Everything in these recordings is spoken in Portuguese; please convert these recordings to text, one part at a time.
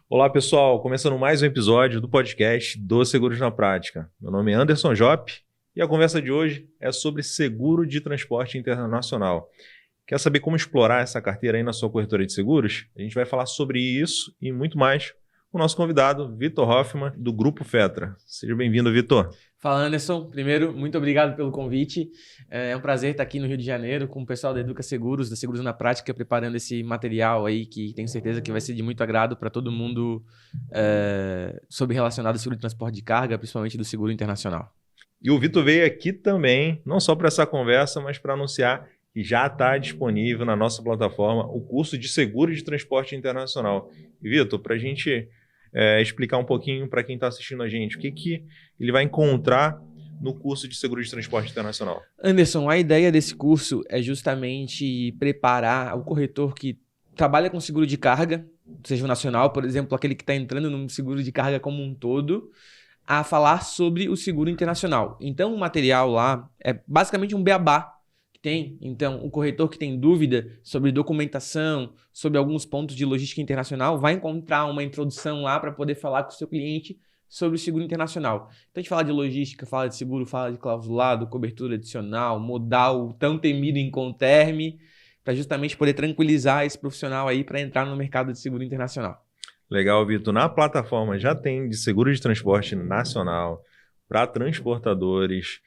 Olá, pessoal. Começando mais um episódio do podcast do Seguros na Prática. Meu nome é Anderson Jopp e a conversa de hoje é sobre seguro de transporte internacional. Quer saber como explorar essa carteira aí na sua corretora de seguros? A gente vai falar sobre isso e muito mais com o nosso convidado, Vitor Hoffman, do Grupo Fetra. Seja bem-vindo, Vitor. Fala, Anderson. Primeiro, muito obrigado pelo convite. É um prazer estar aqui no Rio de Janeiro com o pessoal da Educa Seguros, da Seguros na Prática, preparando esse material aí que tenho certeza que vai ser de muito agrado para todo mundo sobre relacionado ao seguro de transporte de carga, principalmente do seguro internacional. E o Vitor veio aqui também, não só para essa conversa, mas para anunciar que já está disponível na nossa plataforma o curso de seguro de transporte internacional. E, Vitor, para a gente explicar um pouquinho para quem está assistindo a gente, o que ele vai encontrar no curso de seguro de transporte internacional? Anderson, a ideia desse curso é justamente preparar o corretor que trabalha com seguro de carga, seja o nacional, por exemplo, aquele que está entrando no seguro de carga como um todo, a falar sobre o seguro internacional. Então, o material lá é basicamente um beabá que tem. Então, o corretor que tem dúvida sobre documentação, sobre alguns pontos de logística internacional, vai encontrar uma introdução lá para poder falar com o seu cliente sobre o seguro internacional. Então, a gente fala de logística, fala de seguro, fala de clausulado, cobertura adicional, modal, tão temido Incoterm, para justamente poder tranquilizar esse profissional aí para entrar no mercado de seguro internacional. Legal, Vitor. Na plataforma já tem de seguro de transporte nacional para transportadores,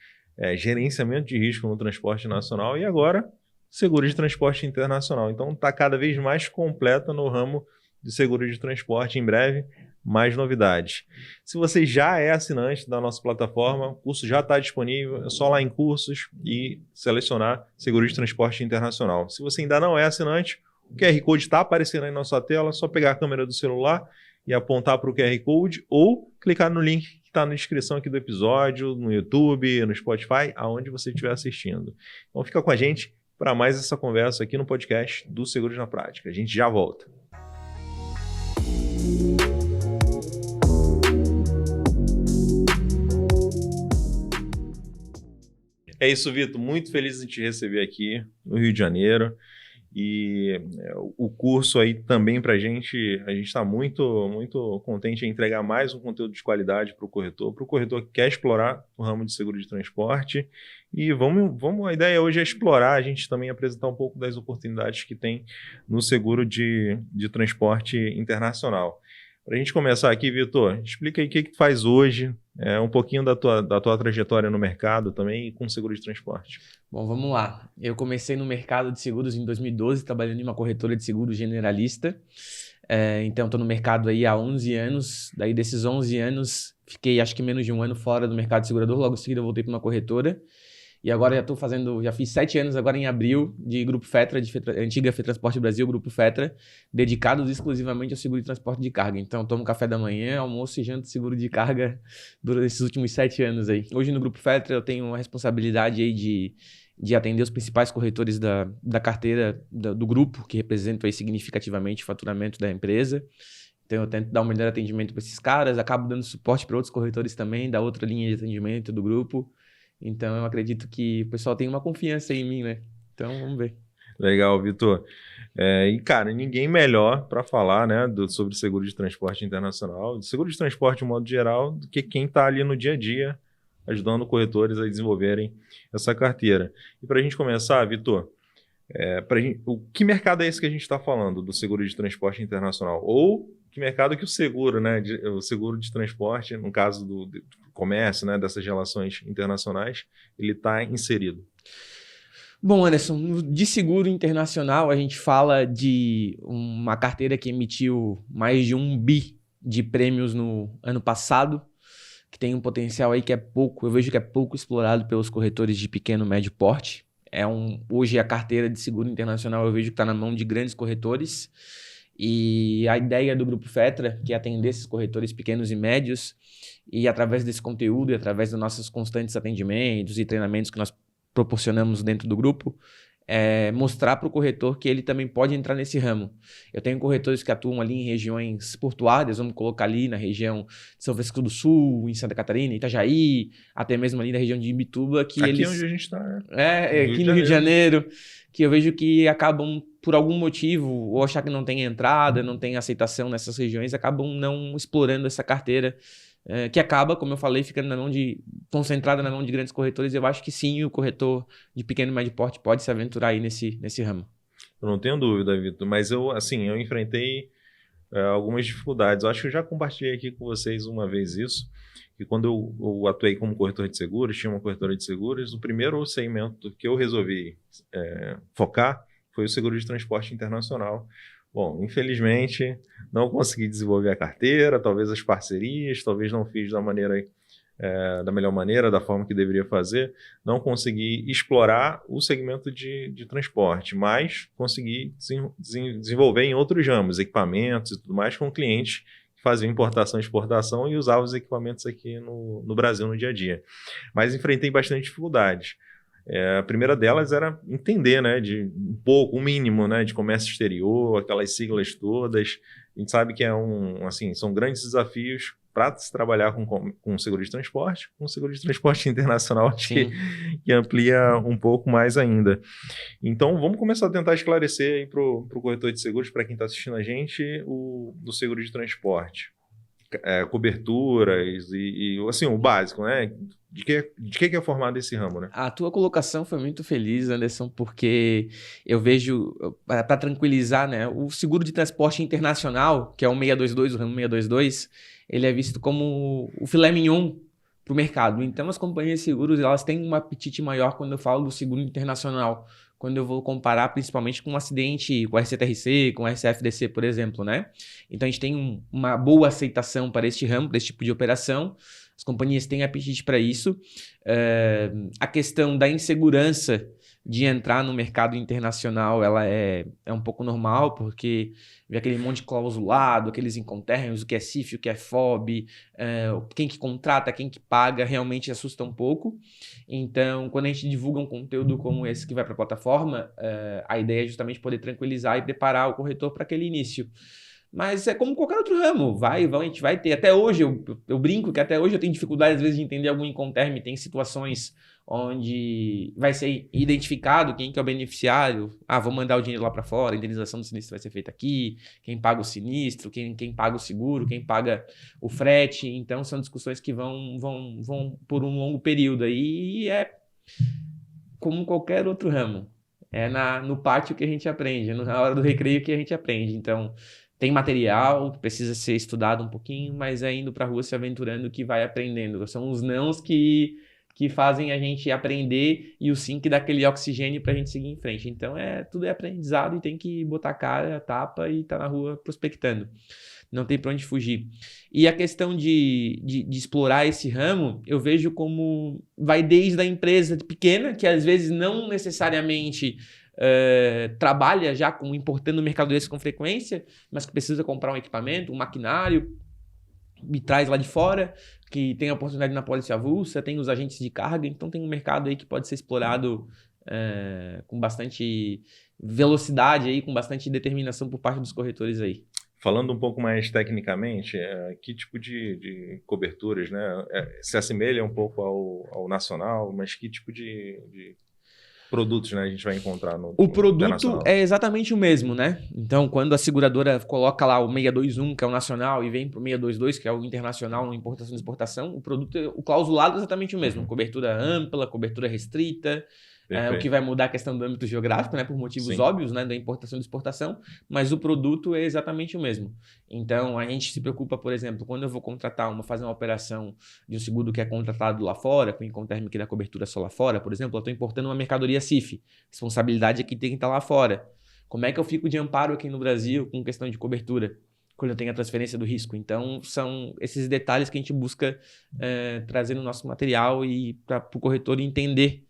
gerenciamento de risco no transporte nacional e agora seguro de transporte internacional. Então está cada vez mais completa no ramo de seguro de transporte. Em breve, mais novidades. Se você já é assinante da nossa plataforma, o curso já está disponível, é só lá em cursos e selecionar seguro de transporte internacional. Se você ainda não é assinante, o QR Code está aparecendo aí na sua tela, é só pegar a câmera do celular e apontar para o QR Code ou clicar no link que está na descrição aqui do episódio, no YouTube, no Spotify, aonde você estiver assistindo. Então fica com a gente para mais essa conversa aqui no podcast do Seguros na Prática. A gente já volta. É isso, Vitor. Muito feliz em te receber aqui no Rio de Janeiro. E o curso aí também para a gente está muito, muito contente em entregar mais um conteúdo de qualidade para o corretor que quer explorar o ramo de seguro de transporte. E a ideia hoje é explorar, a gente também apresentar um pouco das oportunidades que tem no seguro de transporte internacional. Para a gente começar aqui, Vitor, explica aí o que tu faz hoje, um pouquinho da tua trajetória no mercado também e com seguro de transporte. Bom, vamos lá. Eu comecei no mercado de seguros em 2012, trabalhando em uma corretora de seguros generalista. Então, estou no mercado aí há 11 anos. Daí, desses 11 anos, fiquei acho que menos de um ano fora do mercado de segurador. Logo em seguida, eu voltei para uma corretora. E agora já fiz 7 anos agora em abril de Grupo Fetra, antiga Fetransporte Brasil, Grupo Fetra, dedicados exclusivamente ao seguro de transporte de carga. Então, tomo café da manhã, almoço e janto de seguro de carga durante esses últimos 7 anos aí. Hoje no Grupo Fetra eu tenho a responsabilidade aí de atender os principais corretores da carteira do grupo, que representam aí significativamente o faturamento da empresa. Então, eu tento dar um melhor atendimento para esses caras, acabo dando suporte para outros corretores também, da outra linha de atendimento do grupo. Então, eu acredito que o pessoal tem uma confiança em mim, né? Então, vamos ver. Legal, Vitor. E, cara, ninguém melhor para falar, né, sobre seguro de transporte internacional, de seguro de transporte de modo geral, do que quem está ali no dia a dia, ajudando corretores a desenvolverem essa carteira. E para a gente começar, Vitor, que mercado é esse que a gente está falando do seguro de transporte internacional? Ou que mercado que o seguro, né, o seguro de transporte, no caso do comércio, né, dessas relações internacionais, ele está inserido? Bom, Anderson, de seguro internacional, a gente fala de uma carteira que emitiu mais de 1 bi de prêmios no ano passado, que tem um potencial aí que é pouco, eu vejo que é pouco explorado pelos corretores de pequeno e médio porte. Hoje a carteira de seguro internacional eu vejo que está na mão de grandes corretores. E a ideia do Grupo Fetra, que é atender esses corretores pequenos e médios, e através desse conteúdo e através dos nossos constantes atendimentos e treinamentos que nós proporcionamos dentro do grupo, mostrar para o corretor que ele também pode entrar nesse ramo. Eu tenho corretores que atuam ali em regiões portuárias, vamos colocar ali na região de São Francisco do Sul, em Santa Catarina, Itajaí, até mesmo ali na região de Imbituba, que aqui eles... onde a gente está, né? aqui no Rio de Janeiro, que eu vejo que acabam, por algum motivo, ou achar que não tem entrada, não tem aceitação nessas regiões, acabam não explorando essa carteira, que acaba, como eu falei, ficando concentrada na mão de grandes corretores. Eu acho que sim, o corretor de pequeno e médio porte pode se aventurar aí nesse ramo. Eu não tenho dúvida, Vitor, mas eu enfrentei algumas dificuldades. Eu acho que eu já compartilhei aqui com vocês uma vez isso, que quando eu atuei como corretor de seguros, tinha uma corretora de seguros, o primeiro segmento que eu resolvi focar foi o seguro de transporte internacional. Bom, infelizmente, não consegui desenvolver a carteira, talvez as parcerias, talvez não fiz da melhor maneira, da forma que deveria fazer, não consegui explorar o segmento de transporte, mas consegui desenvolver em outros ramos, equipamentos e tudo mais, com clientes que faziam importação e exportação e usavam os equipamentos aqui no Brasil no dia a dia. Mas enfrentei bastante dificuldades. A primeira delas era entender, né, o mínimo, né, de comércio exterior, aquelas siglas todas. A gente sabe que são grandes desafios para se trabalhar com seguro de transporte, com seguro de transporte internacional, acho que amplia um pouco mais ainda. Então, vamos começar a tentar esclarecer aí para o corretor de seguros, para quem está assistindo a gente, do seguro de transporte. Coberturas e assim, o básico, né? De que é formado esse ramo, né? A tua colocação foi muito feliz, Anderson, porque eu vejo, para tranquilizar, né? O seguro de transporte internacional, que é o 622, o ramo 622, ele é visto como o filé mignon para o mercado. Então, as companhias de seguros, elas têm um apetite maior quando eu falo do seguro internacional, quando eu vou comparar principalmente com um acidente, com o RCTRC, com o RCFDC, por exemplo, né? Então, a gente tem uma boa aceitação para este ramo, para esse tipo de operação. As companhias têm apetite para isso. A questão da insegurança de entrar no mercado internacional, ela é um pouco normal, porque vê aquele monte de clausulado, aqueles incoterms, o que é CIF, o que é FOB, quem que contrata, quem que paga, realmente assusta um pouco. Então, quando a gente divulga um conteúdo como esse que vai para a plataforma, a ideia é justamente poder tranquilizar e preparar o corretor para aquele início. Mas é como qualquer outro ramo, a gente vai ter. Até hoje, eu brinco que até hoje eu tenho dificuldade às vezes de entender algum incoterm, tem situações onde vai ser identificado quem que é o beneficiário. Vou mandar o dinheiro lá para fora, a indenização do sinistro vai ser feita aqui, quem paga o sinistro, quem paga o seguro, quem paga o frete. Então, são discussões que vão por um longo período aí, e é como qualquer outro ramo. É no pátio que a gente aprende, é na hora do recreio que a gente aprende. Então, tem material que precisa ser estudado um pouquinho, mas é indo para a rua se aventurando que vai aprendendo. São os nãos que fazem a gente aprender e o sim que dá aquele oxigênio para a gente seguir em frente. Então, tudo é aprendizado e tem que botar a cara, a tapa e tá na rua prospectando. Não tem para onde fugir. E a questão de explorar esse ramo, eu vejo como vai desde a empresa pequena, que às vezes não necessariamente trabalha já importando mercadorias com frequência, mas que precisa comprar um equipamento, um maquinário, e traz lá de fora, que tem a oportunidade na pólice avulsa, tem os agentes de carga, então tem um mercado aí que pode ser explorado com bastante velocidade, aí, com bastante determinação por parte dos corretores aí. Falando um pouco mais tecnicamente, que tipo de coberturas, né? Se assemelha um pouco ao nacional, mas que tipo de produtos, né, a gente vai encontrar O produto é exatamente o mesmo, né? Então, quando a seguradora coloca lá o 621, que é o nacional, e vem para o 622, que é o internacional, no importação e exportação, o clausulado é exatamente o mesmo. Cobertura ampla, cobertura restrita. O que vai mudar a questão do âmbito geográfico, né, por motivos óbvios, né, da importação e exportação, mas o produto é exatamente o mesmo. Então, a gente se preocupa, por exemplo, quando eu vou fazer uma operação de um seguro que é contratado lá fora, com incoterm que dá cobertura só lá fora, por exemplo, eu estou importando uma mercadoria CIF, responsabilidade é que tem que estar lá fora. Como é que eu fico de amparo aqui no Brasil com questão de cobertura? Quando eu tenho a transferência do risco. Então, são esses detalhes que a gente busca trazer no nosso material e para o corretor entender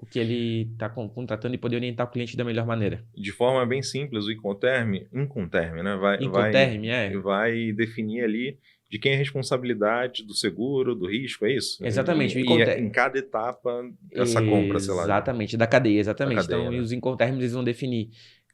o que ele está contratando e poder orientar o cliente da melhor maneira. De forma bem simples, o Incoterm, né? Vai definir ali de quem é a responsabilidade do seguro, do risco, é isso? Exatamente. Em cada etapa essa compra, sei lá. Exatamente, da cadeia, exatamente. Da cadeia, então, né? os Incoterms eles vão definir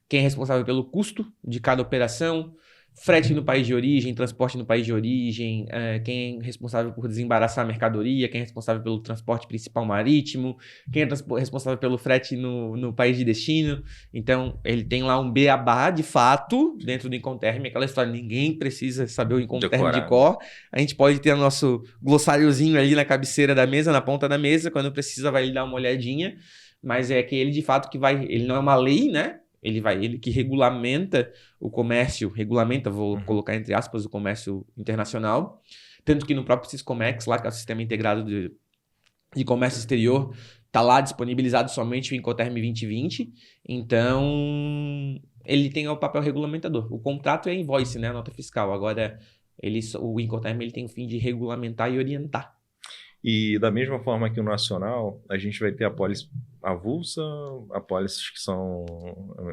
quem é responsável pelo custo de cada operação, frete no país de origem, transporte no país de origem, quem é responsável por desembaraçar a mercadoria, quem é responsável pelo transporte principal marítimo, quem é responsável pelo frete no país de destino. Então, ele tem lá um beabá de fato dentro do Incoterm, aquela história, ninguém precisa saber o Incoterm de cor. A gente pode ter o nosso glossáriozinho ali na cabeceira da mesa, na ponta da mesa, quando precisa vai dar uma olhadinha, mas é aquele de fato que vai, ele não é uma lei, né? Ele que regulamenta o comércio, vou colocar entre aspas, o comércio internacional. Tanto que no próprio Siscomex, lá que é o Sistema Integrado de Comércio Exterior, está lá disponibilizado somente o Incoterm 2020. Então, ele tem o papel regulamentador. O contrato é a invoice, né, a nota fiscal. Agora, o Incoterm ele tem o fim de regulamentar e orientar. E da mesma forma que o nacional, a gente vai ter a apólice avulsa, apólices que são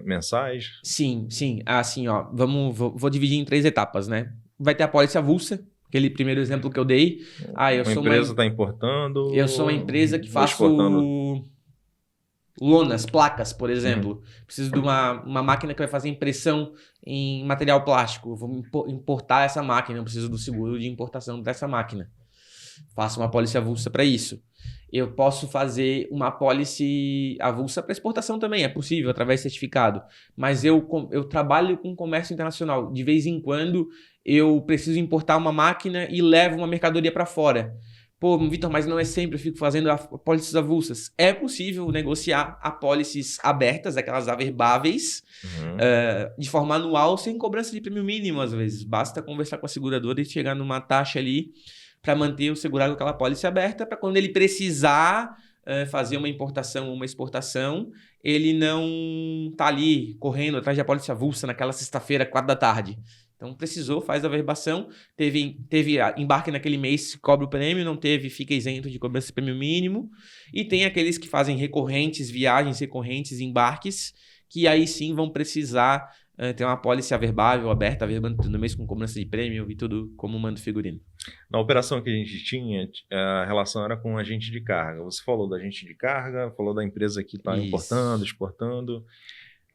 mensais? Sim. Assim, ó, vou dividir em 3 etapas, né? Vai ter a apólice avulsa, aquele primeiro exemplo que eu dei. Uma empresa está importando... Eu sou uma empresa que faço lonas, placas, por exemplo. Preciso de uma máquina que vai fazer impressão em material plástico. Eu vou importar essa máquina, eu preciso do seguro de importação dessa máquina. Faço uma apólice avulsa para isso. Eu posso fazer uma apólice avulsa para exportação também, é possível, através de certificado. Mas eu trabalho com comércio internacional. De vez em quando, eu preciso importar uma máquina e levo uma mercadoria para fora. Pô, Vitor, mas não é sempre, eu fico fazendo apólices avulsas. É possível negociar apólices abertas, aquelas averbáveis, de forma anual, sem cobrança de prêmio mínimo, às vezes. Basta conversar com a seguradora e chegar numa taxa ali para manter o segurado com aquela apólice aberta, para quando ele precisar fazer uma importação ou uma exportação, ele não tá ali correndo atrás de apólice avulsa naquela sexta-feira, 4 da tarde. Então, precisou, faz a averbação, teve embarque naquele mês, cobra o prêmio, não teve, fica isento de cobrança de prêmio mínimo. E tem aqueles que fazem viagens recorrentes, embarques, que aí sim vão precisar ter uma apólice averbável, aberta, averbando tudo mês com cobrança de prêmio e tudo como manda o figurino. Na operação que a gente tinha, a relação era com o agente de carga. Você falou do agente de carga, falou da empresa que está importando, exportando.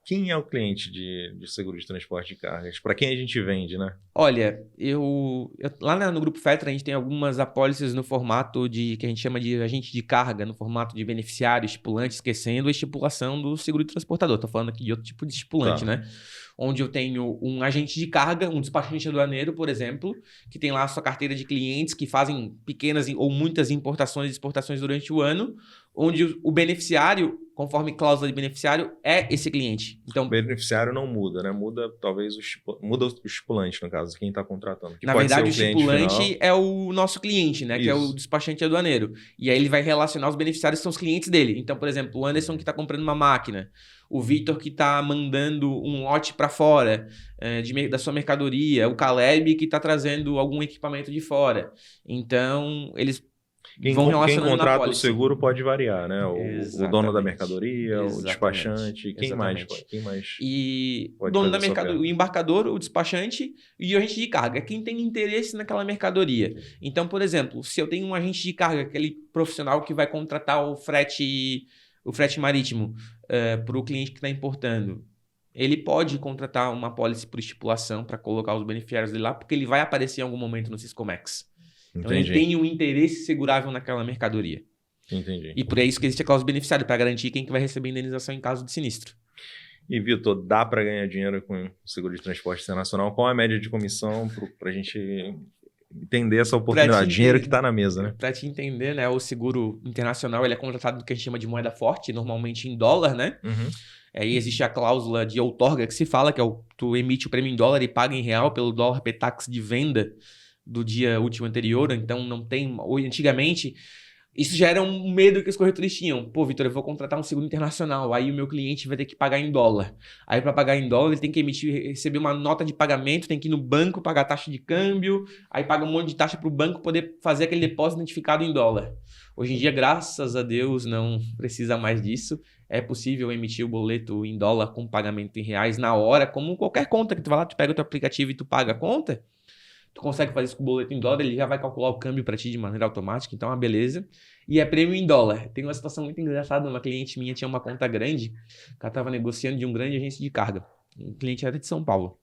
Quem é o cliente de seguro de transporte de cargas? Para quem a gente vende, né? Olha, lá no Grupo Fetra, a gente tem algumas apólices no formato que a gente chama de agente de carga, no formato de beneficiário, estipulante, esquecendo a estipulação do seguro de transportador. Estou falando aqui de outro tipo de estipulante, né? Onde eu tenho um agente de carga, um despachante aduaneiro, por exemplo, que tem lá a sua carteira de clientes que fazem pequenas ou muitas importações e exportações durante o ano, onde o beneficiário, conforme cláusula de beneficiário, é esse cliente. Então, o beneficiário não muda, né? Muda talvez muda o estipulante, no caso, quem está contratando. Na verdade, o estipulante é o nosso cliente, né? Isso. Que é o despachante aduaneiro. E aí ele vai relacionar os beneficiários que são os clientes dele. Então, por exemplo, o Anderson que está comprando uma máquina, o Vitor que está mandando um lote para fora da sua mercadoria, o Caleb que está trazendo algum equipamento de fora. Então, eles vão relacionando. Quem contrata o seguro pode variar, né? O dono da mercadoria, o despachante, quem mais? E o dono da mercadoria, o embarcador, o despachante e o agente de carga, quem tem interesse naquela mercadoria. Então, por exemplo, se eu tenho um agente de carga, aquele profissional que vai contratar o frete marítimo para o cliente que está importando, ele pode contratar uma apólice por estipulação para colocar os beneficiários dele lá, porque ele vai aparecer em algum momento no Siscomex. Então, ele tem um interesse segurável naquela mercadoria. Entendi. E por isso que existe a cláusula beneficiário, para garantir quem que vai receber indenização em caso de sinistro. E, Vitor, dá para ganhar dinheiro com o seguro de transporte internacional? Qual é a média de comissão para a gente entender essa oportunidade? Dinheiro que está na mesa, né? Para te entender, né? O seguro internacional ele é contratado do que a gente chama de moeda forte, normalmente em dólar, né? Aí existe a cláusula de outorga que se fala, que é tu emite o prêmio em dólar e paga em real pelo dólar Petax de venda do dia útil anterior. Então, não tem... Antigamente, Isso já era um medo que os corretores tinham. Pô, Vitor, eu vou contratar um seguro internacional, aí o meu cliente vai ter que pagar em dólar. Aí para pagar em dólar, ele tem que receber uma nota de pagamento, tem que ir no banco pagar taxa de câmbio, aí paga um monte de taxa para o banco poder fazer aquele depósito identificado em dólar. Hoje em dia, graças a Deus, não precisa mais disso. É possível emitir o boleto em dólar com pagamento em reais na hora, como qualquer conta que tu vai lá, tu pega o teu aplicativo e tu paga a conta. Tu consegue fazer isso com o boleto em dólar, ele já vai calcular o câmbio para ti de maneira automática, então é uma beleza. E é prêmio em dólar. Tem uma situação muito engraçada, uma cliente minha tinha uma conta grande, que ela estava negociando de um grande agência de carga. Um cliente era de São Paulo.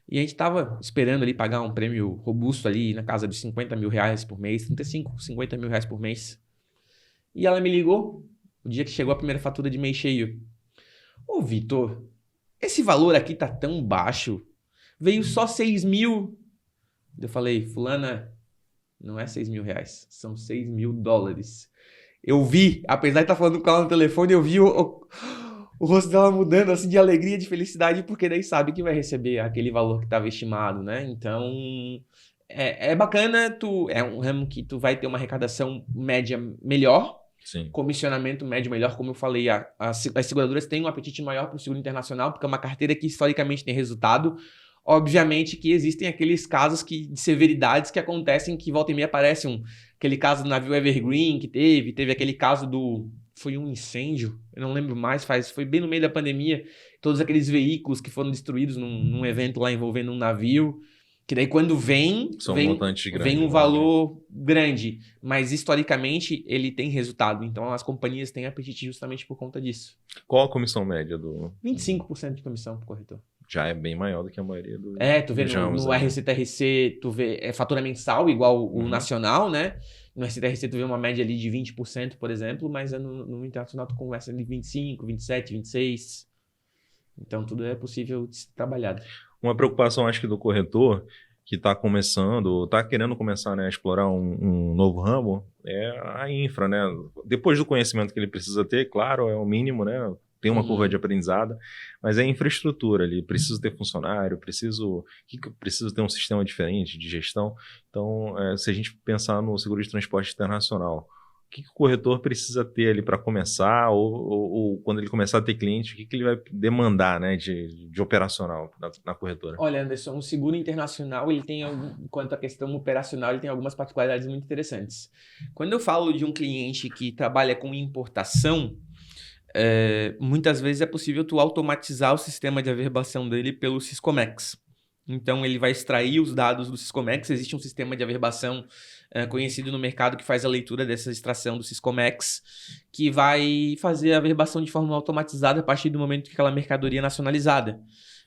E a gente estava esperando ali pagar um prêmio robusto ali na casa de 50 mil reais por mês, 35, 50 mil reais por mês. E ela me ligou, o dia que chegou a primeira fatura de mês cheio. Ô, Vitor, esse valor aqui tá tão baixo. Veio só 6 mil. Eu falei, fulana, não é 6 mil reais, são 6 mil dólares. Eu vi, apesar de estar falando com ela no telefone, eu vi o rosto dela mudando assim de alegria, de felicidade, porque daí sabe que vai receber aquele valor que estava estimado, né? Então, é bacana, é um ramo que tu vai ter uma arrecadação média melhor, Sim. Comissionamento médio melhor, como eu falei, as seguradoras têm um apetite maior para o seguro internacional, porque é uma carteira que historicamente tem resultado. Obviamente que existem aqueles casos de severidades que acontecem, que volta e meia aparece aquele caso do navio Evergreen que teve aquele caso foi um incêndio, eu não lembro mais, foi bem no meio da pandemia, todos aqueles veículos que foram destruídos num evento lá envolvendo um navio, que daí quando vem um valor grande, mas historicamente ele tem resultado, então as companhias têm apetite justamente por conta disso. Qual a comissão média do... 25% de comissão pro corretor. Já é bem maior do que a maioria do... Tu vê no RCTRC, tu vê fatura mensal igual o nacional, né? No RCTRC tu vê uma média ali de 20%, por exemplo, mas no internacional tu conversa ali 25, 27, 26. Então tudo é possível de ser trabalhado. Uma preocupação, acho que do corretor que está começando, está querendo começar, né, a explorar um novo ramo, é a infra, né? Depois do conhecimento que ele precisa ter, claro, é o mínimo, né? Tem uma curva de aprendizado, mas é a infraestrutura ali. Preciso ter funcionário, preciso ter um sistema diferente de gestão. Então, se a gente pensar no seguro de transporte internacional, o que o corretor precisa ter ali para começar, ou quando ele começar a ter cliente, o que ele vai demandar, né, de operacional na corretora? Olha, Anderson, o seguro internacional, quanto à questão operacional, ele tem algumas particularidades muito interessantes. Quando eu falo de um cliente que trabalha com importação, muitas vezes é possível tu automatizar o sistema de averbação dele pelo Syscomex. Então, ele vai extrair os dados do Syscomex. Existe um sistema de averbação conhecido no mercado que faz a leitura dessa extração do Syscomex, que vai fazer a averbação de forma automatizada a partir do momento que aquela mercadoria é nacionalizada.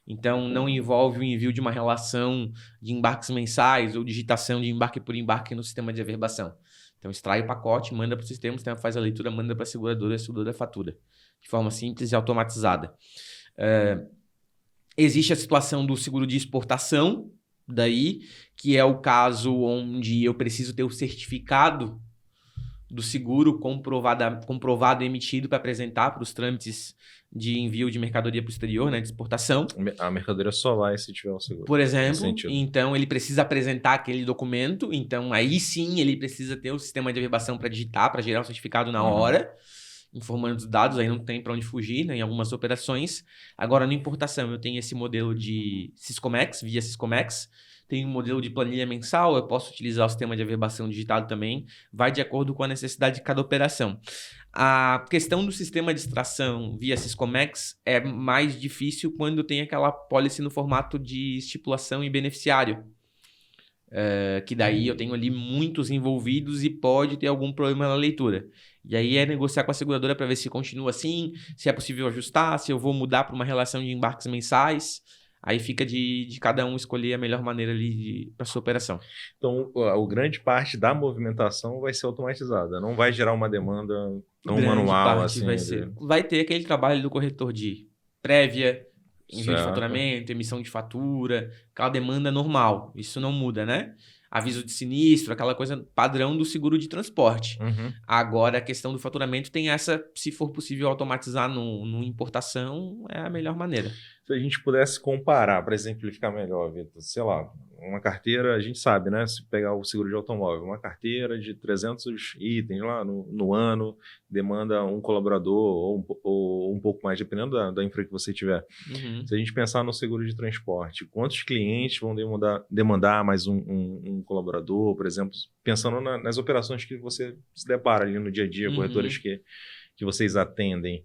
Então, não envolve o envio de uma relação de embarques mensais ou digitação de embarque por embarque no sistema de averbação. Então, extrai o pacote, manda para o sistema faz a leitura, manda para a seguradora fatura, de forma simples e automatizada. Existe a situação do seguro de exportação, daí, que é o caso onde eu preciso ter o certificado do seguro comprovado e emitido para apresentar para os trâmites de envio de mercadoria para o exterior, né, de exportação. A mercadoria só vai se tiver o seguro. Por exemplo, então ele precisa apresentar aquele documento, então aí sim ele precisa ter o sistema de averbação para digitar, para gerar o certificado na hora, informando os dados, aí não tem para onde fugir, né, em algumas operações. Agora, na importação, eu tenho esse modelo de Syscomex, via Syscomex, tem um modelo de planilha mensal, eu posso utilizar o sistema de averbação digitado também, vai de acordo com a necessidade de cada operação. A questão do sistema de extração via Syscomex é mais difícil quando tem aquela policy no formato de estipulação e beneficiário. Que daí eu tenho ali muitos envolvidos e pode ter algum problema na leitura. E aí é negociar com a seguradora para ver se continua assim, se é possível ajustar, se eu vou mudar para uma relação de embarques mensais. Aí fica de cada um escolher a melhor maneira ali para sua operação. Então, a grande parte da movimentação vai ser automatizada, não vai gerar uma demanda tão manual assim. Vai ter aquele trabalho do corretor de prévia, envio de faturamento, emissão de fatura, aquela demanda normal. Isso não muda, né? Aviso de sinistro, aquela coisa padrão do seguro de transporte. Agora, a questão do faturamento tem essa, se for possível automatizar no importação, é a melhor maneira. Se a gente pudesse comparar, para exemplificar melhor, Vitor, sei lá, uma carteira, a gente sabe, né? Se pegar o seguro de automóvel, uma carteira de 300 itens lá no ano, demanda um colaborador ou um pouco mais, dependendo da infra que você tiver. Se a gente pensar no seguro de transporte, quantos clientes vão demandar mais um colaborador, por exemplo, pensando nas operações que você se depara ali no dia a dia, corretores que vocês atendem,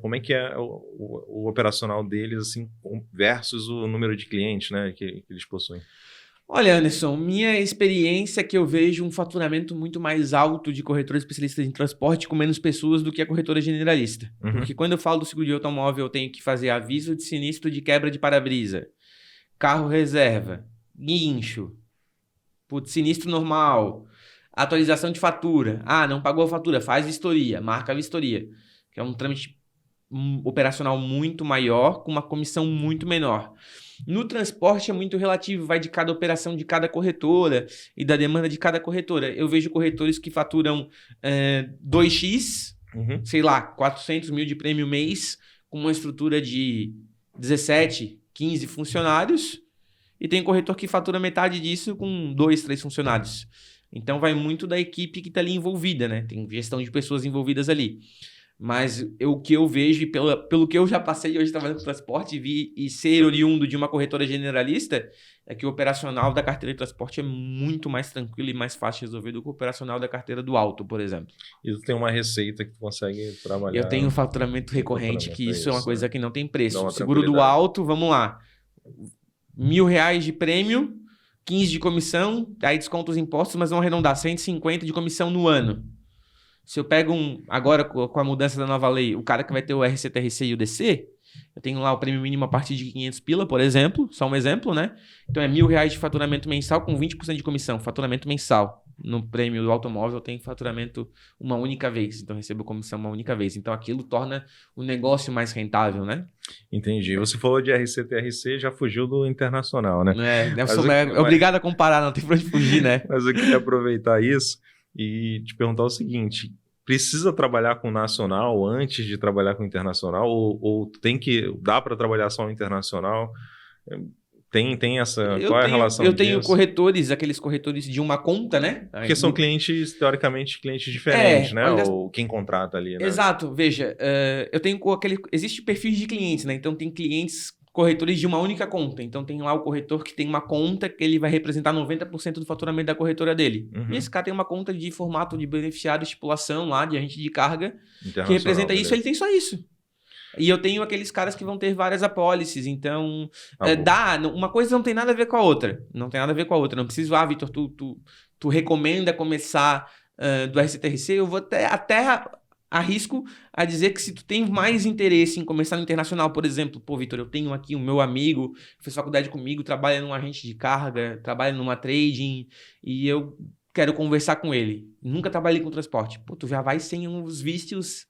como é que é o operacional deles assim, versus o número de clientes, né, que eles possuem? Olha, Anderson, minha experiência é que eu vejo um faturamento muito mais alto de corretores especialistas em transporte com menos pessoas do que a corretora generalista. Porque quando eu falo do seguro de automóvel, eu tenho que fazer aviso de sinistro de quebra de para-brisa, carro reserva, guincho, sinistro normal, atualização de fatura. Ah, não pagou a fatura, faz vistoria, marca a vistoria. Que é um trâmite operacional muito maior, com uma comissão muito menor. No transporte é muito relativo, vai de cada operação de cada corretora e da demanda de cada corretora. Eu vejo corretores que faturam 2x, sei lá, 400 mil de prêmio mês, com uma estrutura de 17, 15 funcionários, e tem corretor que fatura metade disso com 2, 3 funcionários. Então vai muito da equipe que está ali envolvida, né? Tem gestão de pessoas envolvidas ali. Mas o que eu vejo, e pelo que eu já passei hoje trabalhando com transporte e ser oriundo de uma corretora generalista, é que o operacional da carteira de transporte é muito mais tranquilo e mais fácil de resolver do que o operacional da carteira do auto, por exemplo. E tu tem uma receita que tu consegue trabalhar? Eu tenho um faturamento recorrente, que isso é uma coisa que não tem preço. O seguro do auto, vamos lá, R$1.000 de prêmio, 15 de comissão, aí desconta os impostos, mas vão arredondar 150 de comissão no ano. Se eu pego agora com a mudança da nova lei, o cara que vai ter o RCTRC e o DC, eu tenho lá o prêmio mínimo a partir de 500 pila, por exemplo, só um exemplo, né? Então é R$1.000 de faturamento mensal com 20% de comissão, faturamento mensal. No prêmio do automóvel eu tenho faturamento uma única vez, então eu recebo comissão uma única vez. Então aquilo torna o negócio mais rentável, né? Entendi. Você falou de RCTRC, já fugiu do internacional, né? Obrigado a comparar, não tem pra onde fugir, né? Mas eu queria aproveitar isso e te perguntar o seguinte: precisa trabalhar com nacional antes de trabalhar com internacional? Ou dá para trabalhar só no internacional? Tem essa... Qual é a relação disso? Eu tenho corretores, aqueles corretores de uma conta, né? Porque são clientes, teoricamente, clientes diferentes, né? Ou quem contrata ali, né? Exato. Veja, eu tenho existe perfis de clientes, né? Então tem clientes corretores de uma única conta. Então tem lá o corretor que tem uma conta que ele vai representar 90% do faturamento da corretora dele. E esse cara tem uma conta de formato de beneficiário, estipulação lá, de agente de carga, que representa isso, ele tem só isso. E eu tenho aqueles caras que vão ter várias apólices. Então, uma coisa não tem nada a ver com a outra. Não tem nada a ver com a outra. Não preciso, Vitor, tu recomenda começar do RCTRC? Eu vou até arrisco a dizer que se tu tem mais interesse em começar no internacional, por exemplo, Vitor, eu tenho aqui o meu amigo, fez faculdade comigo, trabalha num agente de carga, trabalha numa trading, e eu quero conversar com ele. Nunca trabalhei com transporte. Tu já vai sem os vícios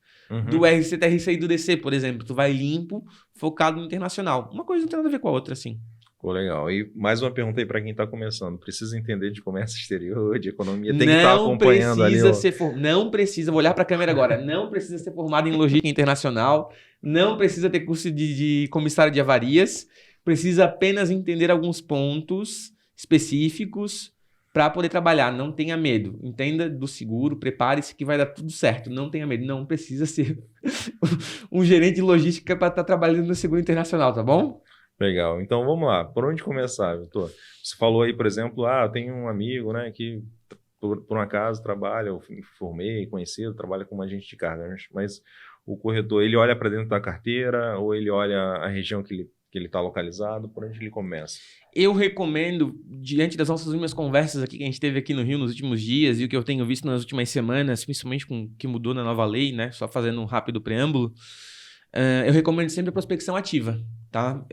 do RCTRC e do DC, por exemplo. Tu vai limpo, focado no internacional. Uma coisa não tem nada a ver com a outra, assim. Ficou legal. E mais uma pergunta aí para quem está começando. Precisa entender de comércio exterior, de economia? Tem que estar acompanhando ali. Não precisa, vou olhar para a câmera agora, não precisa ser formado em logística internacional, não precisa ter curso de comissário de avarias, precisa apenas entender alguns pontos específicos para poder trabalhar. Não tenha medo. Entenda do seguro, prepare-se que vai dar tudo certo. Não tenha medo. Não precisa ser um gerente de logística para estar trabalhando no seguro internacional, tá bom? Legal. Então, vamos lá. Por onde começar, Vitor? Você falou aí, por exemplo, eu tenho um amigo, né, que por um acaso trabalha, eu formei, conhecido, trabalha como agente de carga, mas o corretor, ele olha para dentro da carteira ou ele olha a região que ele está localizado? Por onde ele começa? Eu recomendo, diante das nossas últimas conversas aqui que a gente teve aqui no Rio nos últimos dias e o que eu tenho visto nas últimas semanas, principalmente com o que mudou na nova lei, né? Só fazendo um rápido preâmbulo, eu recomendo sempre a prospecção ativa, tá?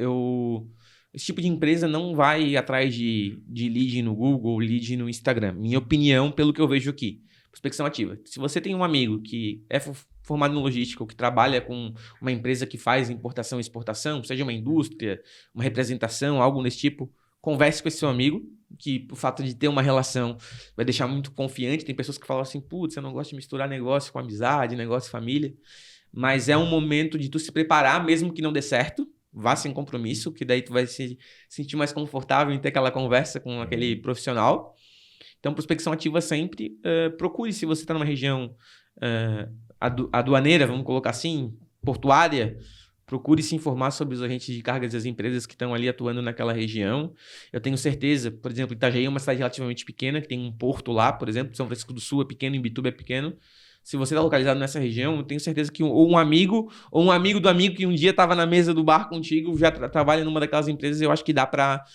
Esse tipo de empresa não vai atrás de lead no Google, lead no Instagram. Minha opinião, pelo que eu vejo aqui. Prospecção ativa. Se você tem um amigo que é formado em logística ou que trabalha com uma empresa que faz importação e exportação, seja uma indústria, uma representação, algo desse tipo, converse com esse seu amigo, que o fato de ter uma relação vai deixar muito confiante. Tem pessoas que falam assim, putz, eu não gosto de misturar negócio com amizade, negócio e família. Mas é um momento de tu se preparar, mesmo que não dê certo. vá sem compromisso, que daí tu vai se sentir mais confortável em ter aquela conversa com aquele profissional. Então, prospecção ativa sempre. Procure, se você está numa região aduaneira, vamos colocar assim, portuária, procure se informar sobre os agentes de cargas e as empresas que estão ali atuando naquela região. Eu tenho certeza, por exemplo, Itajaí é uma cidade relativamente pequena, que tem um porto lá, por exemplo, São Francisco do Sul é pequeno, Imbituba é pequeno. Se você está localizado nessa região, eu tenho certeza que ou um amigo do amigo que um dia estava na mesa do bar contigo, já trabalha numa daquelas empresas, eu acho que dá para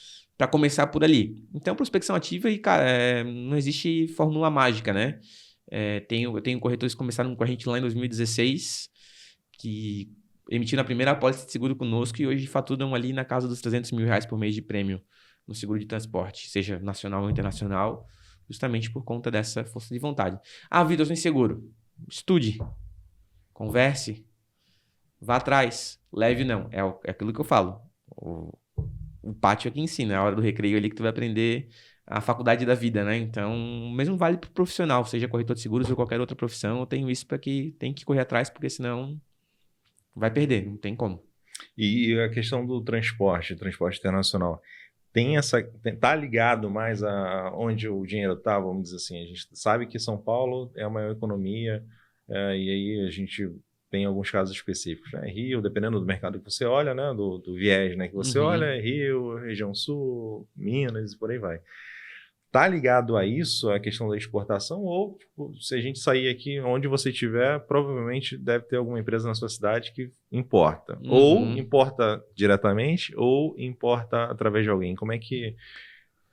começar por ali. Então, prospecção ativa e, cara, não existe fórmula mágica, né? Eu tenho corretores que começaram com a gente lá em 2016, que emitiram a primeira apólice de seguro conosco e hoje faturam ali na casa dos R$300 mil por mês de prêmio no seguro de transporte, seja nacional ou internacional, justamente por conta dessa força de vontade. Ah, Vitor, eu sou inseguro. Estude, converse, vá atrás, leve não. É aquilo que eu falo. O pátio é que ensina, é a hora do recreio ali que tu vai aprender a faculdade da vida, né? Então, mesmo vale pro profissional, seja corretor de seguros ou qualquer outra profissão, eu tenho isso para que tem que correr atrás, porque senão vai perder, não tem como. E a questão do transporte internacional, tá ligado mais a onde o dinheiro tá, vamos dizer assim, a gente sabe que São Paulo é a maior economia, e aí a gente tem alguns casos específicos, né? Rio, dependendo do mercado que você olha, né? Do viés, né? Que você olha, Rio, região sul, Minas e por aí vai. Tá ligado a isso, a questão da exportação, ou tipo, se a gente sair aqui, onde você estiver, provavelmente deve ter alguma empresa na sua cidade que importa. Ou importa diretamente, ou importa através de alguém. Como é que...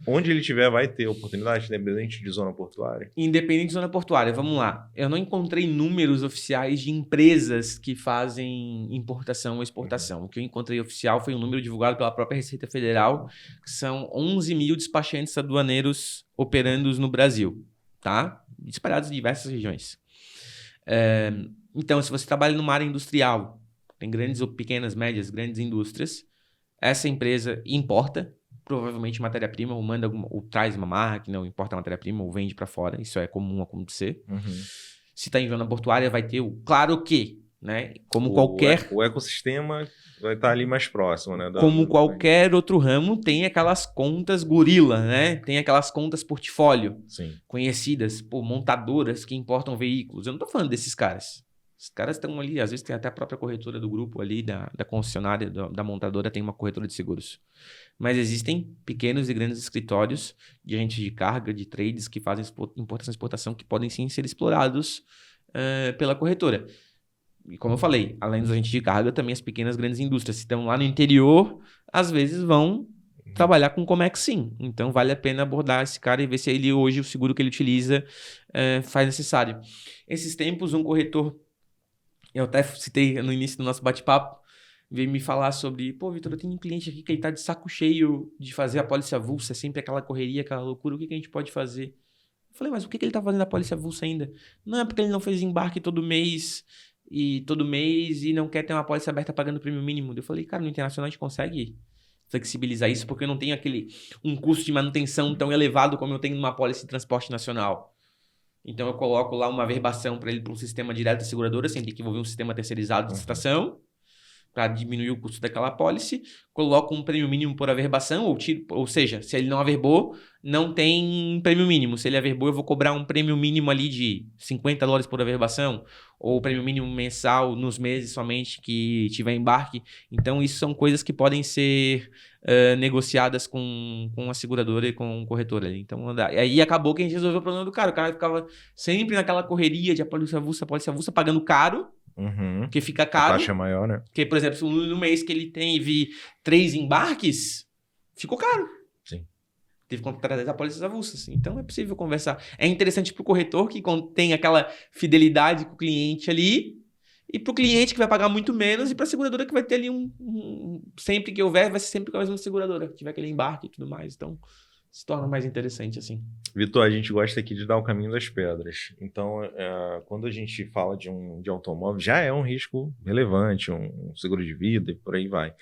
Onde ele estiver vai ter oportunidade, independente de zona portuária? Independente de zona portuária, vamos lá. Eu não encontrei números oficiais de empresas que fazem importação ou exportação. O que eu encontrei oficial foi um número divulgado pela própria Receita Federal, que são 11 mil despachantes aduaneiros operando no Brasil, tá? Espalhados em diversas regiões. Então, se você trabalha numa área industrial, tem grandes ou pequenas, médias, grandes indústrias, essa empresa importa, provavelmente matéria-prima, ou manda ou traz uma máquina, ou importa matéria-prima, ou vende para fora. Isso é comum acontecer. Se está em zona portuária, vai ter claro que, né? Como qualquer... O ecossistema vai estar ali mais próximo, né? Como qualquer outro ramo, tem aquelas contas gorila, né? Tem aquelas contas portfólio. Sim. Conhecidas, montadoras que importam veículos. Eu não estou falando desses caras. Os caras estão ali, às vezes tem até a própria corretora do grupo ali, da concessionária, da montadora, tem uma corretora de seguros. Mas existem pequenos e grandes escritórios de agentes de carga, de trades, que fazem importação e exportação, que podem sim ser explorados pela corretora. E como eu falei, além dos agentes de carga, também as pequenas e grandes indústrias, que estão lá no interior, às vezes vão trabalhar com Comex sim. Então vale a pena abordar esse cara e ver se ele hoje, o seguro que ele utiliza, faz necessário. Esses tempos, um corretor... Eu até citei no início do nosso bate-papo, veio me falar sobre, Vitor, eu tenho um cliente aqui que ele tá de saco cheio de fazer a apólice avulsa, sempre aquela correria, aquela loucura, o que a gente pode fazer? Eu falei, mas o que ele tá fazendo a apólice avulsa ainda? Não, é porque ele não fez embarque todo mês e não quer ter uma apólice aberta pagando o prêmio mínimo. Eu falei, cara, no internacional a gente consegue flexibilizar isso, porque eu não tenho um custo de manutenção tão elevado como eu tenho numa apólice de transporte nacional. Então, eu coloco lá uma averbação para ele para um sistema direto da seguradora, sem ter que envolver um sistema terceirizado de licitação, para diminuir o custo daquela apólice. Coloco um prêmio mínimo por averbação, ou seja, se ele não averbou, não tem prêmio mínimo. Se ele averbou, eu vou cobrar um prêmio mínimo ali de $50 por averbação, ou prêmio mínimo mensal nos meses somente que tiver embarque. Então, isso são coisas que podem ser negociadas com a seguradora e com o corretor ali. Então, aí acabou que a gente resolveu o problema do cara. O cara ficava sempre naquela correria de apólice avulsa, pagando caro, porque fica caro. A taxa é maior, né? Porque, por exemplo, no mês que ele teve 3 embarques, ficou caro. Sim. Teve que contratar as apólices avulsas. Então, é possível conversar. É interessante para o corretor que tem aquela fidelidade com o cliente ali, e para o cliente que vai pagar muito menos, e para a seguradora que vai ter ali sempre que houver, vai ser sempre com a mesma seguradora, que tiver aquele embarque e tudo mais. Então, se torna mais interessante assim. Vitor, a gente gosta aqui de dar o caminho das pedras. Então, quando a gente fala de automóvel, já é um risco relevante, um seguro de vida e por aí vai.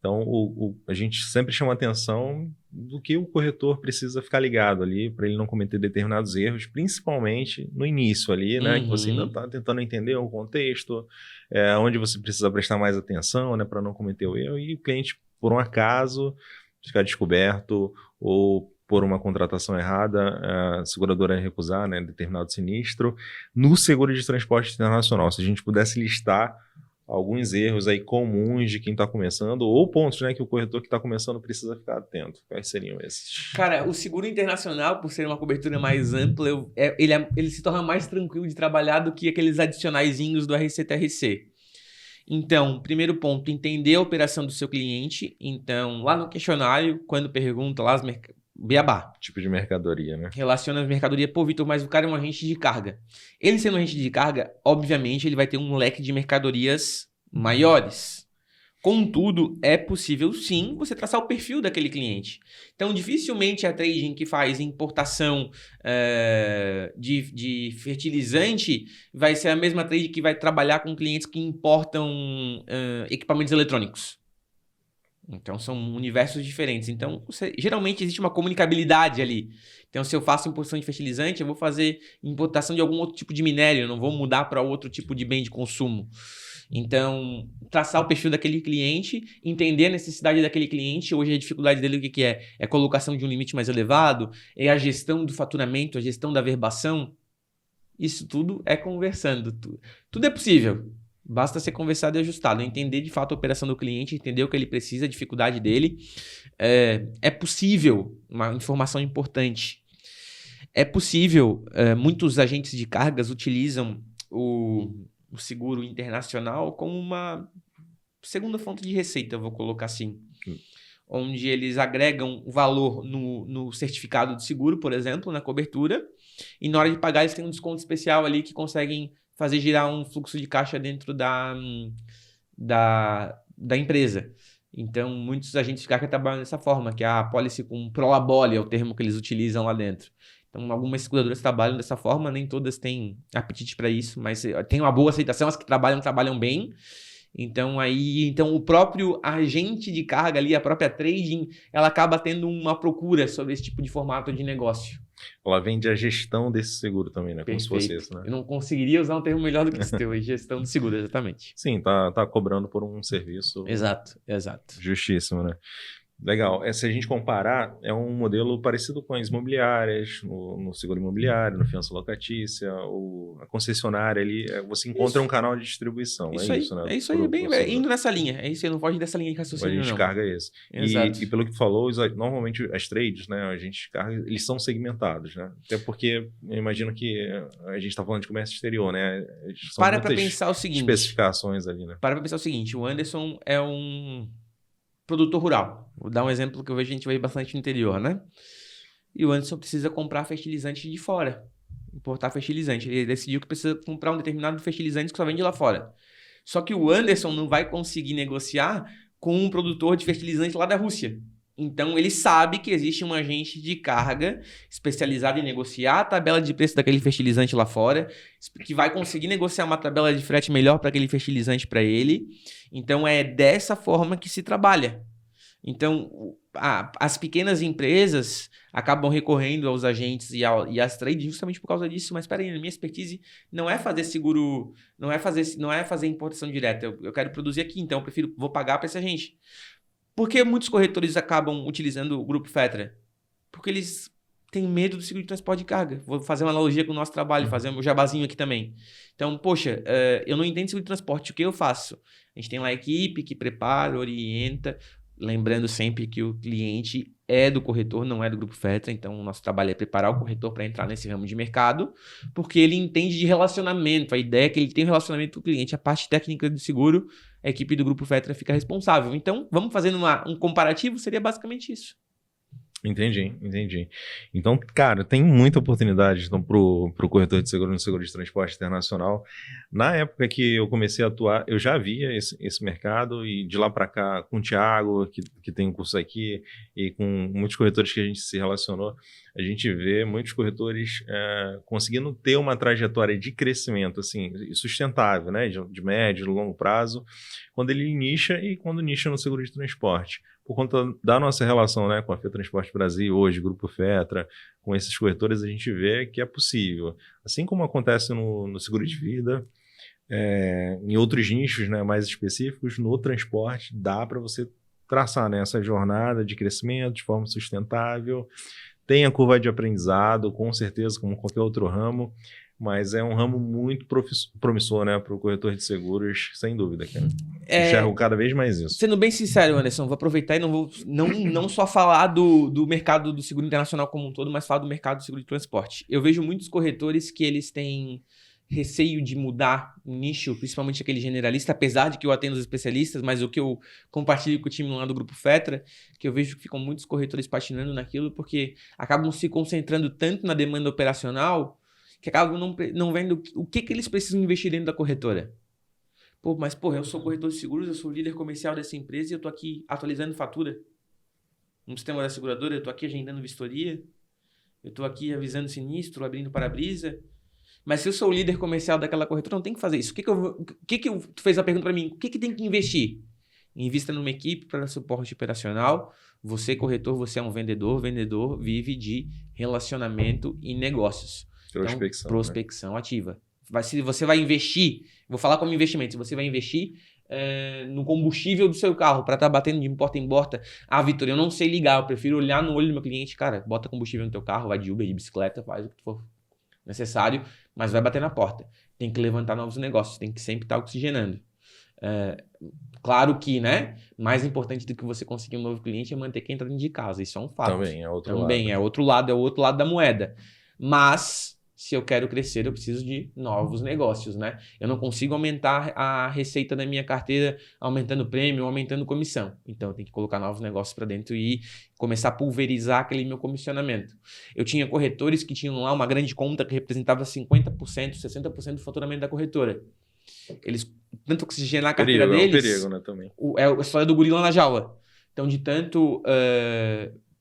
Então, a gente sempre chama atenção do que o corretor precisa ficar ligado ali para ele não cometer determinados erros, principalmente no início ali, né? Que você ainda está tentando entender o contexto, onde você precisa prestar mais atenção, né? Para não cometer o erro. E o cliente, por um acaso, ficar descoberto ou por uma contratação errada, a seguradora recusar, né, determinado sinistro. No seguro de transporte internacional, se a gente pudesse listar alguns erros aí comuns de quem está começando, ou pontos, né, que o corretor que está começando precisa ficar atento. Quais seriam esses? Cara, o seguro internacional, por ser uma cobertura mais ampla, ele se torna mais tranquilo de trabalhar do que aqueles adicionaizinhos do RC-TRC. Então, primeiro ponto, entender a operação do seu cliente. Então, lá no questionário, quando pergunta lá beabá. Tipo de mercadoria, né? Relaciona as mercadorias. Pô, Vitor, mas o cara é um agente de carga. Ele sendo um agente de carga, obviamente, ele vai ter um leque de mercadorias maiores. Contudo, é possível sim você traçar o perfil daquele cliente. Então, dificilmente a trading que faz importação de fertilizante vai ser a mesma trade que vai trabalhar com clientes que importam equipamentos eletrônicos. Então, são universos diferentes. Então, geralmente existe uma comunicabilidade ali. Então, se eu faço importação de fertilizante, eu vou fazer importação de algum outro tipo de minério, eu não vou mudar para outro tipo de bem de consumo. Então, traçar o perfil daquele cliente, entender a necessidade daquele cliente. Hoje, a dificuldade dele, o que é? É a colocação de um limite mais elevado, é a gestão do faturamento, a gestão da verbação. Isso tudo é conversando. Tudo é possível. Basta ser conversado e ajustado, entender de fato a operação do cliente, entender o que ele precisa, a dificuldade dele. É possível, uma informação importante, é possível, muitos agentes de cargas utilizam o seguro internacional como uma segunda fonte de receita, eu vou colocar assim. Onde eles agregam o valor no certificado de seguro, por exemplo, na cobertura, e na hora de pagar eles têm um desconto especial ali que conseguem fazer girar um fluxo de caixa dentro da empresa. Então, muitos agentes de carga trabalham dessa forma, que é a policy com prolabore, é o termo que eles utilizam lá dentro. Então, algumas seguradoras trabalham dessa forma, nem todas têm apetite para isso, mas tem uma boa aceitação, as que trabalham bem. Então, o próprio agente de carga ali, a própria trading, ela acaba tendo uma procura sobre esse tipo de formato de negócio. Ela vende a gestão desse seguro também, né? Como Perfeito. se fosse isso, né? Eu não conseguiria usar um termo melhor do que esse teu, gestão do seguro, exatamente. Sim, tá cobrando por um serviço. Exato. Justíssimo, né? Legal. Se a gente comparar, é um modelo parecido com as imobiliárias, no seguro imobiliário, no fiança locatícia, a concessionária ali, você encontra um canal de distribuição. Isso aí, né? É isso aí, indo nessa linha. É isso aí, não foge dessa linha de raciocínio, a gente carga esse. E pelo que tu falou, normalmente as trades, né, a gente carga, eles são segmentados, né? Até porque eu imagino que a gente está falando de comércio exterior, né? Para pra pensar o seguinte. Especificações ali, né? Para pra pensar o seguinte, o Anderson é um produtor rural. Vou dar um exemplo que a gente vê bastante no interior, né? E o Anderson precisa comprar fertilizante de fora. Importar fertilizante. Ele decidiu que precisa comprar um determinado fertilizante que só vende lá fora. Só que o Anderson não vai conseguir negociar com um produtor de fertilizante lá da Rússia. Então, ele sabe que existe um agente de carga especializado em negociar a tabela de preço daquele fertilizante lá fora, que vai conseguir negociar uma tabela de frete melhor para aquele fertilizante para ele. Então, é dessa forma que se trabalha. Então, as pequenas empresas acabam recorrendo aos agentes e às trades justamente por causa disso. Mas, espera aí, na minha expertise não é fazer seguro, não é fazer importação direta. Eu quero produzir aqui, então vou pagar para esse agente. Por que muitos corretores acabam utilizando o Grupo Fetra? Porque eles têm medo do seguro de transporte de carga. Vou fazer uma analogia com o nosso trabalho, fazer um jabazinho aqui também. Então, poxa, eu não entendo seguro de transporte, o que eu faço? A gente tem lá a equipe que prepara, orienta, lembrando sempre que o cliente é do corretor, não é do Grupo Fetra. Então, o nosso trabalho é preparar o corretor para entrar nesse ramo de mercado, porque ele entende de relacionamento. A ideia é que ele tem um relacionamento com o cliente. A parte técnica do seguro, a equipe do Grupo Fetra fica responsável. Então, vamos fazendo um comparativo, seria basicamente isso. Entendi. Então, cara, tem muita oportunidade então, pro corretor de seguro no seguro de transporte internacional. Na época que eu comecei a atuar, eu já via esse mercado e de lá para cá, com o Thiago, que tem um curso aqui, e com muitos corretores que a gente se relacionou, a gente vê muitos corretores conseguindo ter uma trajetória de crescimento assim, sustentável, né, de médio, longo prazo, quando ele nicha e quando nicha no seguro de transporte. Por conta da nossa relação, né, com a Fetransporte Brasil, hoje, Grupo Fetra, com esses corretores, a gente vê que é possível. Assim como acontece no seguro de vida, em outros nichos, né, mais específicos, no transporte, dá para você traçar, né, essa jornada de crescimento de forma sustentável. Tem a curva de aprendizado, com certeza, como qualquer outro ramo, mas é um ramo muito promissor, né, para o corretor de seguros, sem dúvida, cara. Enxergo cada vez mais isso. Sendo bem sincero, Anderson, vou aproveitar e não só falar do mercado do seguro internacional como um todo, mas falar do mercado do seguro de transporte. Eu vejo muitos corretores que eles têm receio de mudar o nicho, principalmente aquele generalista, apesar de que eu atendo os especialistas, mas o que eu compartilho com o time lá do Grupo Fetra, que eu vejo que ficam muitos corretores patinando naquilo, porque acabam se concentrando tanto na demanda operacional que acabam não vendo o que eles precisam investir dentro da corretora. Mas eu sou corretor de seguros, eu sou líder comercial dessa empresa e eu tô aqui atualizando fatura no sistema da seguradora, eu tô aqui agendando vistoria, eu tô aqui avisando sinistro, abrindo para-brisa. Mas se eu sou o líder comercial daquela corretora, não tem que fazer isso. Tu fez a pergunta para mim, o que tem que investir? Invista numa equipe para suporte operacional. Você, corretor, você é um vendedor. Vendedor vive de relacionamento e negócios. Prospecção. Então, prospecção ativa. Se você vai investir, vou falar como investimento, se você vai investir no combustível do seu carro para estar batendo de porta em porta, Vitor, eu não sei ligar, eu prefiro olhar no olho do meu cliente, cara, bota combustível no teu carro, vai de Uber, de bicicleta, faz o que for necessário, mas vai bater na porta. Tem que levantar novos negócios, tem que sempre estar oxigenando. Claro que, né, mais importante do que você conseguir um novo cliente é manter quem está dentro de casa, isso é um fato. Também é outro lado. É o outro lado da moeda. Mas se eu quero crescer, eu preciso de novos negócios, né? Eu não consigo aumentar a receita da minha carteira aumentando prêmio, aumentando comissão. Então, eu tenho que colocar novos negócios para dentro e começar a pulverizar aquele meu comissionamento. Eu tinha corretores que tinham lá uma grande conta que representava 50%, 60% do faturamento da corretora. Eles tanto oxigenar a carteira deles... É um perigo, né, também. É a história do gorila na jaula. Então, de tanto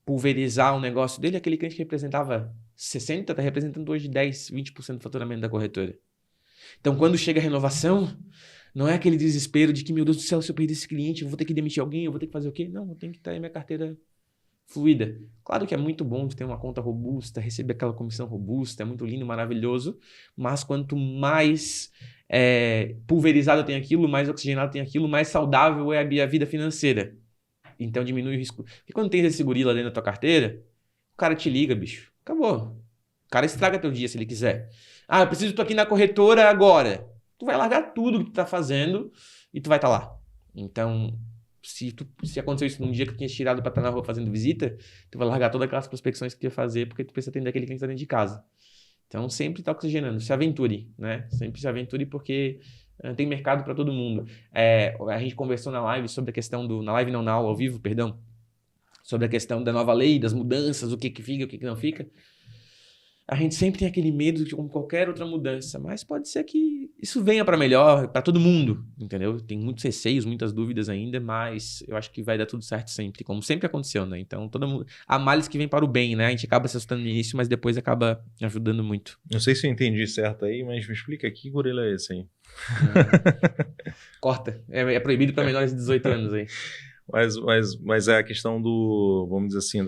pulverizar o negócio dele, aquele cliente que representava 60% está representando hoje 10%, 20% do faturamento da corretora. Então, quando chega a renovação, não é aquele desespero de que, meu Deus do céu, se eu perder esse cliente, eu vou ter que demitir alguém, eu vou ter que fazer o quê? Não, eu tenho que ter minha carteira fluida. Claro que é muito bom de ter uma conta robusta, receber aquela comissão robusta, é muito lindo, maravilhoso, mas quanto mais pulverizado tem aquilo, mais oxigenado tem aquilo, mais saudável é a vida financeira. Então, diminui o risco. Porque quando tem esse gorila dentro da tua carteira, o cara te liga, bicho. Acabou. O cara estraga teu dia se ele quiser. Eu preciso, tô aqui na corretora agora. Tu vai largar tudo que tu tá fazendo e tu vai estar lá. Então, se aconteceu isso num dia que tu tinha tirado pra estar na rua fazendo visita, tu vai largar todas aquelas prospecções que tu ia fazer porque tu precisa atender aquele cliente que tá dentro de casa. Então, sempre tá oxigenando. Se aventure, né? Sempre se aventure porque tem mercado para todo mundo. A gente conversou na live sobre a questão na live não, na aula ao vivo, perdão, sobre a questão da nova lei, das mudanças, o que fica, o que não fica. A gente sempre tem aquele medo de como qualquer outra mudança, mas pode ser que isso venha para melhor, para todo mundo, entendeu? Tem muitos receios, muitas dúvidas ainda, mas eu acho que vai dar tudo certo sempre, como sempre aconteceu, né? Então, todo mundo... há males que vem para o bem, né? A gente acaba se assustando no início, mas depois acaba ajudando muito. Não sei se eu entendi certo aí, mas me explica que gorila é esse aí? Corta. É proibido para menores de 18 anos aí. Mas é a questão do, vamos dizer assim,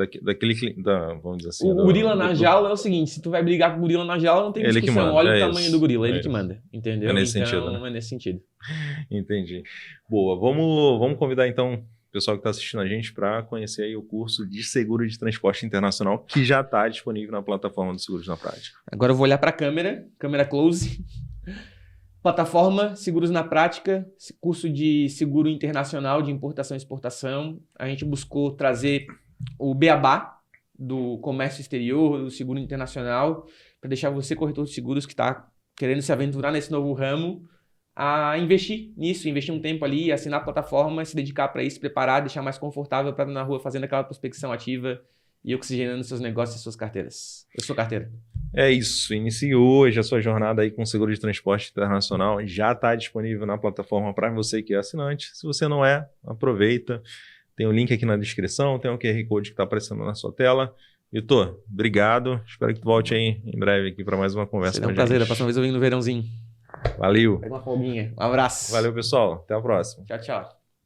vamos dizer assim... O gorila na jaula é o seguinte, se tu vai brigar com o gorila na jaula, não tem discussão. Ele que manda, olha o tamanho do gorila, ele que manda, entendeu? É nesse sentido, né? É nesse sentido. Entendi. Boa, vamos convidar então o pessoal que está assistindo a gente para conhecer aí o curso de Seguro de Transporte Internacional, que já está disponível na plataforma do Seguros na Prática. Agora eu vou olhar para a câmera close... Plataforma Seguros na Prática, curso de seguro internacional de importação e exportação. A gente buscou trazer o beabá do comércio exterior, do seguro internacional, para deixar você, corretor de seguros, que está querendo se aventurar nesse novo ramo, a investir nisso, investir um tempo ali, assinar a plataforma, se dedicar para isso, se preparar, deixar mais confortável para estar na rua fazendo aquela prospecção ativa e oxigenando seus negócios e suas carteiras. Eu sou carteira. É isso. Inicie hoje a sua jornada aí com seguro de transporte internacional. Já está disponível na plataforma para você que é assinante. Se você não é, aproveita. Tem o link aqui na descrição, tem o QR Code que está aparecendo na sua tela. Vitor, obrigado. Espero que tu volte aí em breve aqui para mais uma conversa com a gente. Será um prazer. Da próxima vez eu venho no verãozinho. Valeu. Pega uma folguinha. Um abraço. Valeu, pessoal. Até a próxima. Tchau, tchau.